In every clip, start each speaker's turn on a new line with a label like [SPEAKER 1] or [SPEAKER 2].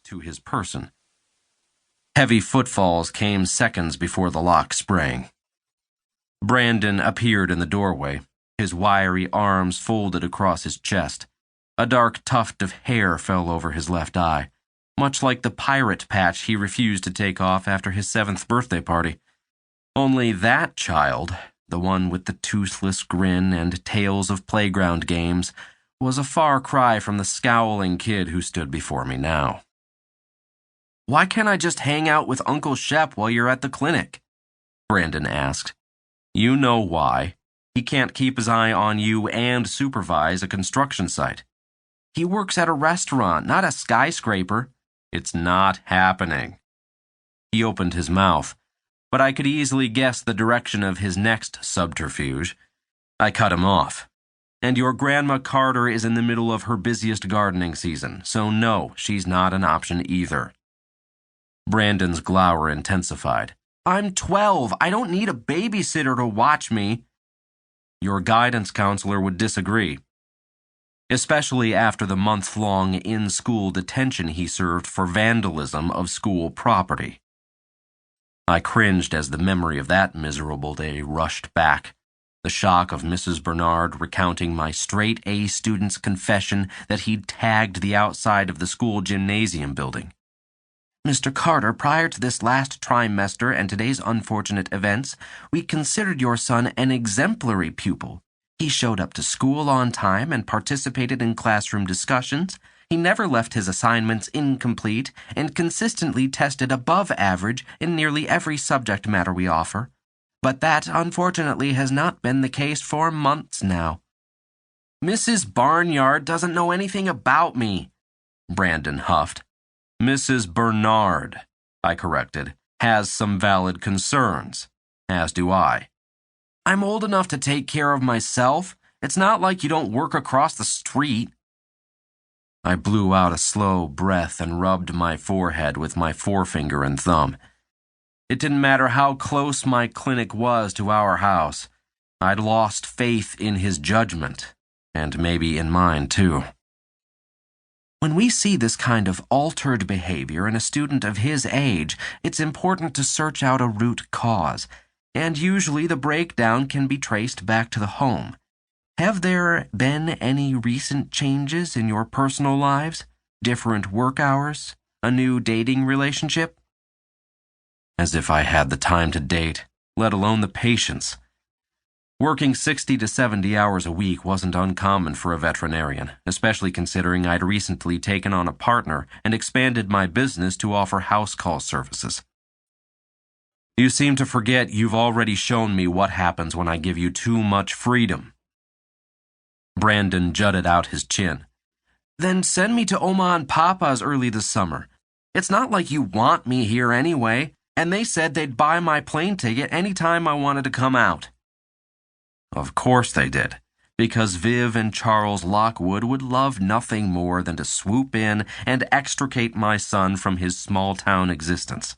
[SPEAKER 1] to his person. Heavy footfalls came seconds before the lock sprang. Brandon appeared in the doorway, his wiry arms folded across his chest. A dark tuft of hair fell over his left eye, much like the pirate patch he refused to take off after his 7th birthday party. Only that child, the one with the toothless grin and tales of playground games, was a far cry from the scowling kid who stood before me now. "Why can't I just hang out with Uncle Shep while you're at the clinic?" Brandon asked. "You know why. He can't keep his eye on you and supervise a construction site. He works at a restaurant, not a skyscraper. It's not happening." He opened his mouth, but I could easily guess the direction of his next subterfuge. I cut him off. "And your Grandma Carter is in the middle of her busiest gardening season, so no, she's not an option either." Brandon's glower intensified. "I'm 12. I don't need a babysitter to watch me." "Your guidance counselor would disagree, especially after the month-long in-school detention he served for vandalism of school property." I cringed as the memory of that miserable day rushed back. The shock of Mrs. Bernard recounting my straight-A student's confession that he'd tagged the outside of the school gymnasium building. "Mr. Carter, prior to this last trimester and today's unfortunate events, we considered your son an exemplary pupil. He showed up to school on time and participated in classroom discussions. He never left his assignments incomplete and consistently tested above average in nearly every subject matter we offer. But that, unfortunately, has not been the case for months now." "Mrs. Barnyard doesn't know anything about me," Brandon huffed. "Mrs. Bernard," I corrected, "has some valid concerns, as do I." "I'm old enough to take care of myself. It's not like you don't work across the street." I blew out a slow breath and rubbed my forehead with my forefinger and thumb. It didn't matter how close my clinic was to our house. I'd lost faith in his judgment, and maybe in mine too. When we see this kind of altered behavior in a student of his age, it's important to search out a root cause, and usually the breakdown can be traced back to the home. Have there been any recent changes in your personal lives? Different work hours? A new dating relationship? As if I had the time to date, let alone the patience. Working 60 to 70 hours a week wasn't uncommon for a veterinarian, especially considering I'd recently taken on a partner and expanded my business to offer house call services. "You seem to forget you've already shown me what happens when I give you too much freedom." Brandon jutted out his chin. "Then send me to Oma and Papa's early this summer. It's not like you want me here anyway, and they said they'd buy my plane ticket any time I wanted to come out." Of course they did, because Viv and Charles Lockwood would love nothing more than to swoop in and extricate my son from his small-town existence.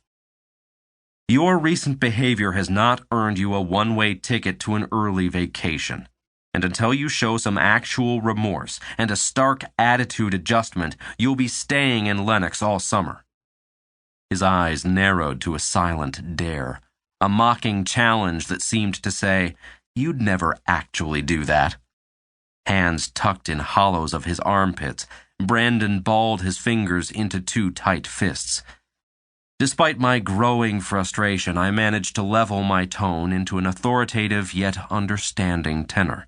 [SPEAKER 1] "Your recent behavior has not earned you a one-way ticket to an early vacation, and until you show some actual remorse and a stark attitude adjustment, you'll be staying in Lenox all summer." His eyes narrowed to a silent dare, a mocking challenge that seemed to say, "You'd never actually do that." Hands tucked in hollows of his armpits, Brandon balled his fingers into two tight fists. Despite my growing frustration, I managed to level my tone into an authoritative yet understanding tenor.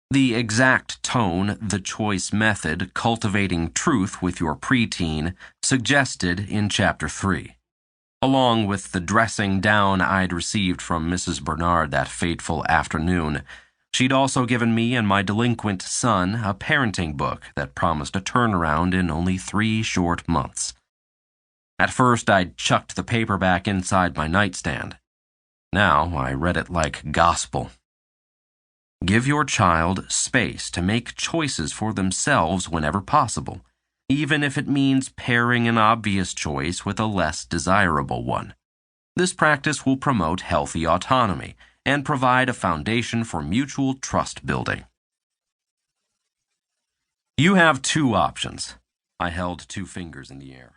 [SPEAKER 1] The exact tone the choice method, cultivating truth with your preteen, suggested in Chapter 3. Along with the dressing down I'd received from Mrs. Bernard that fateful afternoon, she'd also given me and my delinquent son a parenting book that promised a turnaround in only 3 short months. At first, I'd chucked the paperback inside my nightstand. Now, I read it like gospel. Give your child space to make choices for themselves whenever possible, even if it means pairing an obvious choice with a less desirable one. This practice will promote healthy autonomy and provide a foundation for mutual trust building. You have 2 options. I held 2 fingers in the air.